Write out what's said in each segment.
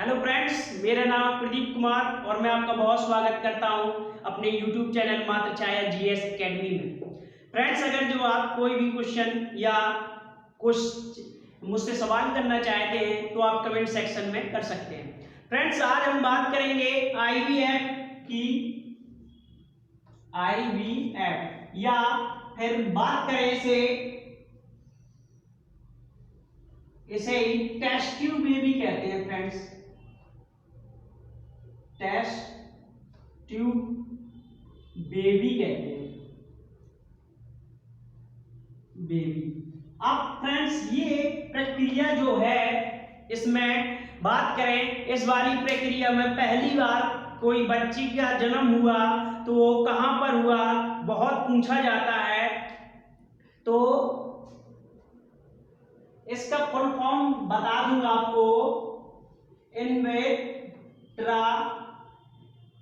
Hello friends, मेरा नाम प्रदीप कुमार और मैं आपका बहुत स्वागत करता हूं अपने यूट्यूब चैनल मात्र छाया जीएस एकेडमी में। फ्रेंड्स, अगर जो आप कोई भी क्वेश्चन या कुछ मुझसे सवाल करना चाहते हैं तो आप कमेंट सेक्शन में कर सकते हैं। फ्रेंड्स, आज हम बात करेंगे आईवीएफ की, आईवीएफ या फिर बात करें इसे टेस्ट ट्यूब बेबी कहते हैं। फ्रेंड्स, टेस्ट ट्यूब बेबी कहते हैं, बेबी। अब फ्रेंड्स, ये प्रक्रिया जो है, इसमें बात करें इस वाली प्रक्रिया में पहली बार कोई बच्ची का जन्म हुआ तो वो कहां पर हुआ, बहुत पूछा जाता है। तो इसका फुल फॉर्म बता दूंगा आपको, इन विट्रो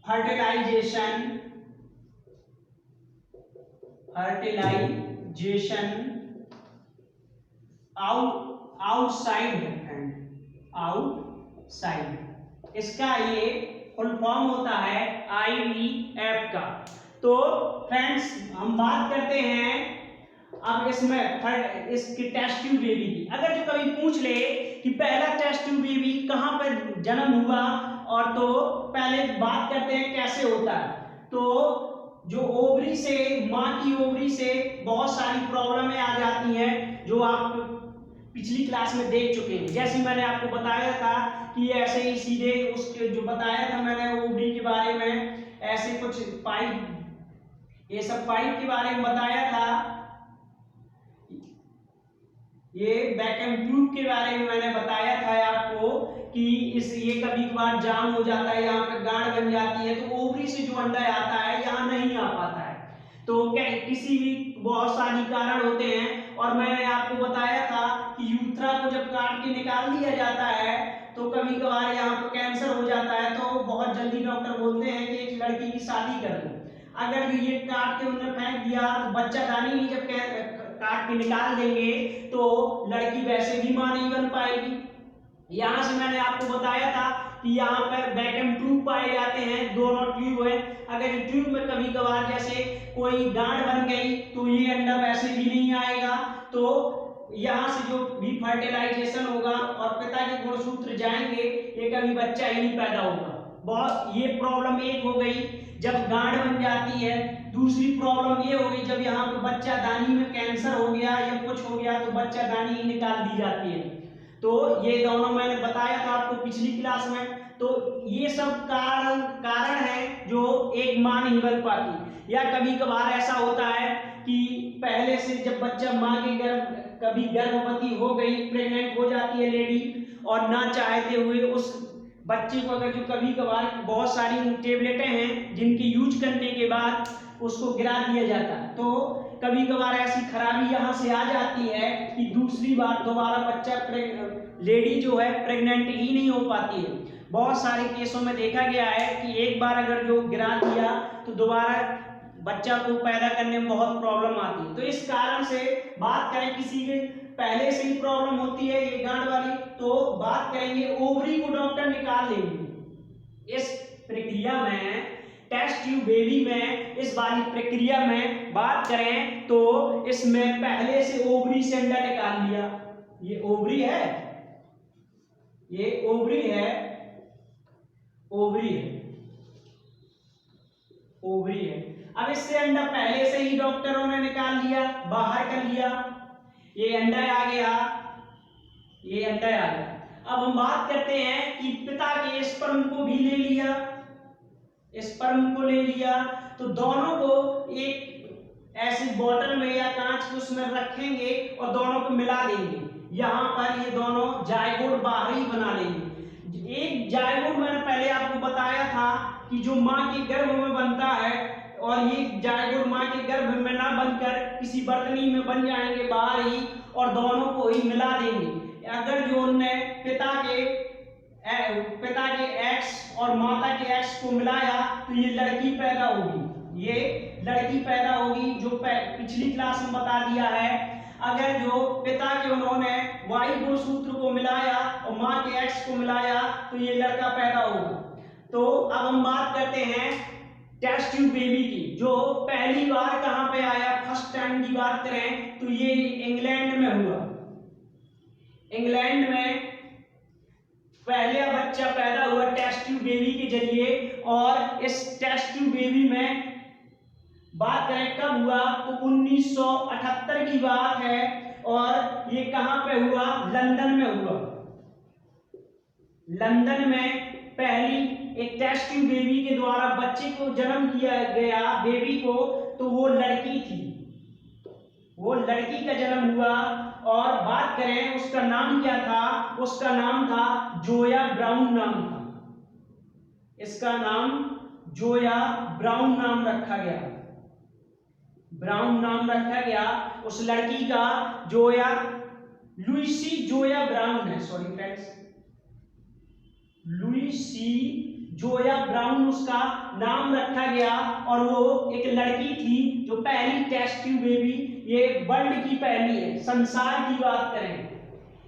फर्टिलाइजेशन आउटसाइड है फ्रेंड, आउटसाइड। इसका ये फुल फॉर्म होता है आईवीएफ का। तो फ्रेंड्स, हम बात करते हैं अब इसमें इसकी टेस्ट ट्यूब बेबी की। अगर जो कभी पूछ ले कि पहला टेस्ट ट्यूब बेबी कहां पर जन्म हुआ, और तो पहले बात करते हैं कैसे होता है। तो जो ओवरी से, मां की ओवरी से बहुत सारी प्रॉब्लमें आ जाती हैं जो आप पिछली क्लास में देख चुके हैं। जैसे मैंने आपको बताया था कि ऐसे ही सीधे उसके जो बताया था मैंने ओवरी के बारे में, ऐसे कुछ पाइप, ये सब पाइप के बारे में बताया था। ये वैक्यूम ट्यूब के बारे में मैंने बताया था आपको कि ये कभी कभार जाम हो जाता है, यहाँ पे गांठ बन जाती है, तो ओवरी से जो अंडा आता है यहाँ नहीं आ पाता है। तो किसी भी बहुत सारी कारण होते हैं, और मैंने आपको बताया था कि यूथ्रा को जब काट के निकाल दिया जाता है तो कभी कभार यहाँ पर कैंसर हो जाता है। तो बहुत जल्दी डॉक्टर बोलते हैं कि एक लड़की की शादी कर दो। अगर ये काट के उन्होंने फेंक दिया तो बच्चा दानी नहीं, जब काट के निकाल देंगे तो लड़की वैसे भी मां नहीं बन पाएगी। यहां से मैंने आपको बताया था कि यहाँ पर वैक्यूम ट्यूब पाए जाते हैं, दोनों ट्यूब है। अगर ट्यूब में कभी कभार जैसे कोई गांठ बन गई तो ये अंडा वैसे भी नहीं आएगा। तो यहाँ से जो भी फर्टिलाइजेशन होगा और पिता के गुणसूत्र जाएंगे, ये कभी बच्चा ही नहीं पैदा होगा। बहुत ये प्रॉब्लम एक हो गई जब गांठ बन जाती है। दूसरी प्रॉब्लम ये हो गई जब यहाँ पे बच्चा दानी में कैंसर हो गया या कुछ हो गया तो बच्चा दानी ही निकाल दी जाती है। तो ये दोनों मैंने बताया था आपको पिछली क्लास में। तो ये सब कारण है जो एक मां नहीं बन पाती। या कभी कभार ऐसा होता है कि पहले से जब बच्चा मां के कभी गर्भवती हो गई, प्रेग्नेंट हो जाती है लेडी, और ना चाहते हुए उस बच्चे को अगर जो कभी कभार बहुत सारी टेबलेटें हैं जिनकी यूज करने के बाद उसको गिरा दिया जाता है, तो कभी कभार ऐसी खराबी यहाँ से आ जाती है कि दूसरी बार दोबारा बच्चा लेडी जो है प्रेग्नेंट ही नहीं हो पाती है। बहुत सारे केसों में देखा गया है कि एक बार अगर जो गिरा दिया तो दोबारा बच्चा को पैदा करने में बहुत प्रॉब्लम आती है। तो इस कारण से बात करें किसी के पहले से ही प्रॉब्लम होती है ये गांठ वाली, तो बात करेंगे ओवरी को डॉक्टर निकाल लेंगे। इस प्रक्रिया में, टेस्ट ट्यूब बेबी में, इस वाली प्रक्रिया में बात करें तो इसमें पहले से ओवरी से अंडा निकाल लिया। ये ओवरी है, ये ओवरी है, ओवरी है, ओवरी है। अब इससे अंडा पहले से ही डॉक्टरों ने निकाल लिया, बाहर कर लिया। ये अंडा आ गया, ये अंडा आ गया। अब हम बात करते हैं कि पिता के स्पर्म को भी ले लिया, स्पर्म को ले लिया, तो दोनों को एक ऐसी बोतल में या कांच के उसमें रखेंगे और दोनों को मिला देंगे। यहाँ पर ये दोनों जायगोट बाहर ही बना लेंगे। एक जायगोट मैंने पहले आपको बताया था कि जो मां के गर्भ में बनता है, और ये जायगोट मां के गर्भ में ना बनकर किसी बर्तनी में बन जाएंगे बाहर ही, और दोनों को ही मिला देंगे। अगर जो उनने पिता के एक्स और माता के एक्स को मिलाया तो ये लड़की पैदा होगी, ये लड़की पैदा होगी, जो पिछली क्लास में बता दिया है। अगर जो पिता के उन्होंने वाई गुणसूत्र को मिलाया और माँ के एक्स को मिलाया तो ये लड़का पैदा होगा। तो अब हम बात करते हैं टेस्ट ट्यूब बेबी की, जो पहली बार कहां पे आया, फर्स्ट टाइम की बात करें तो ये इंग्लैंड में हुआ। इंग्लैंड में पहला बच्चा पैदा हुआ टेस्ट ट्यूब बेबी के जरिए। और इस टेस्ट ट्यूब बेबी में बात करें कब हुआ तो 1978 की बात है। और ये कहां पे हुआ, लंदन में हुआ। लंदन में पहली एक टेस्ट ट्यूब बेबी के द्वारा बच्चे को जन्म दिया गया, बेबी को, तो वो लड़की थी, वो लड़की का जन्म हुआ। और बात करें उसका नाम क्या था, उसका नाम था जोया ब्राउन नाम था। इसका नाम जोया ब्राउन नाम रखा गया, ब्राउन नाम रखा गया उस लड़की का। जोया, लुइसी जोया ब्राउन है, सॉरी फ्रेंड्स, लुइसी जोया ब्राउन उसका नाम रखा गया। और वो एक लड़की थी जो पहली टेस्ट ट्यूब बेबी, ये वर्ल्ड की पहली है, संसार की बात करें,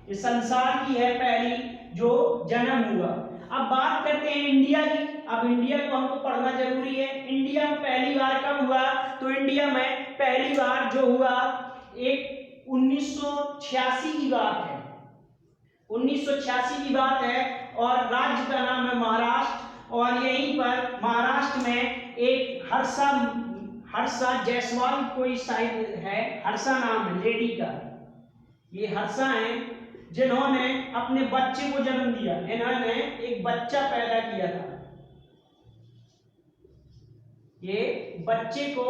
ये संसार की है पहली जो जन्म हुआ। अब बात करते हैं इंडिया की। अब इंडिया को हमको पढ़ना जरूरी है। इंडिया में पहली बार कब हुआ तो इंडिया में पहली बार जो हुआ एक 1986 की बात है, 1986 की बात है। और राज्य का नाम है महाराष्ट्र। और यहीं पर महाराष्ट्र में एक हर्षा जायसवाल कोई शायद है, हर्षा नाम है लेडी का, ये हर्षा है जिन्होंने अपने बच्चे को जन्म दिया। इन्होंने एक बच्चा पैदा किया था, ये बच्चे को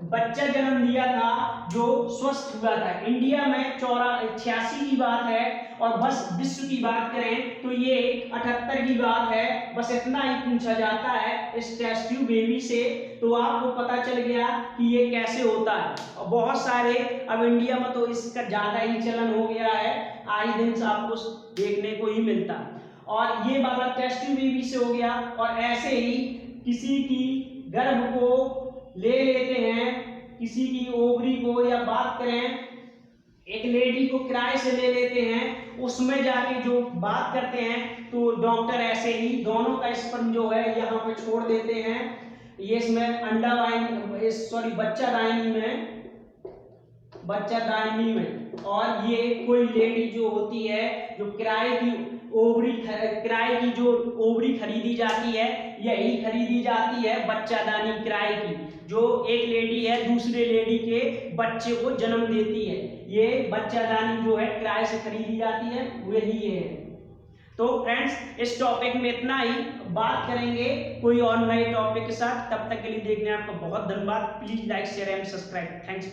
बच्चा जन्म दिया था जो स्वस्थ हुआ था। इंडिया में 86 की बात है। और बस विश्व की बात करें तो ये 78 की बात है। बस इतना ही पूछा जाता है इस टेस्ट ट्यूब बेबी से, तो आपको पता चल गया कि ये कैसे होता है। और बहुत सारे अब इंडिया में तो इसका ज्यादा ही चलन हो गया है, आए दिन आपको देखने को ही मिलता। और ये वाला टेस्ट ट्यूब बेबी से हो गया। और ऐसे ही किसी की गर्भ को ले लेते हैं, किसी की ओवरी को, या बात करें एक लेडी को किराए से ले लेते हैं, उसमें जाके जो बात करते हैं तो डॉक्टर ऐसे ही दोनों का स्पर्म जो है यहाँ पे छोड़ देते हैं। ये इसमें अंडा वाहिनी, सॉरी बच्चा दायनी में, बच्चा दायनी में। और ये कोई लेडी जो होती है जो किराए की जो ओवरी खरीदी जाती है, यही खरीदी जाती है बच्चादानी किराए की, जो एक लेडी है दूसरे लेडी के बच्चे को जन्म देती है। ये बच्चादानी जो है किराए से खरीदी जाती है, वही है। तो फ्रेंड्स इस टॉपिक में इतना ही, बात करेंगे कोई और नए टॉपिक के साथ। तब तक के लिए देखने आपका बहुत धन्यवाद। Please like share and subscribe. Thanks.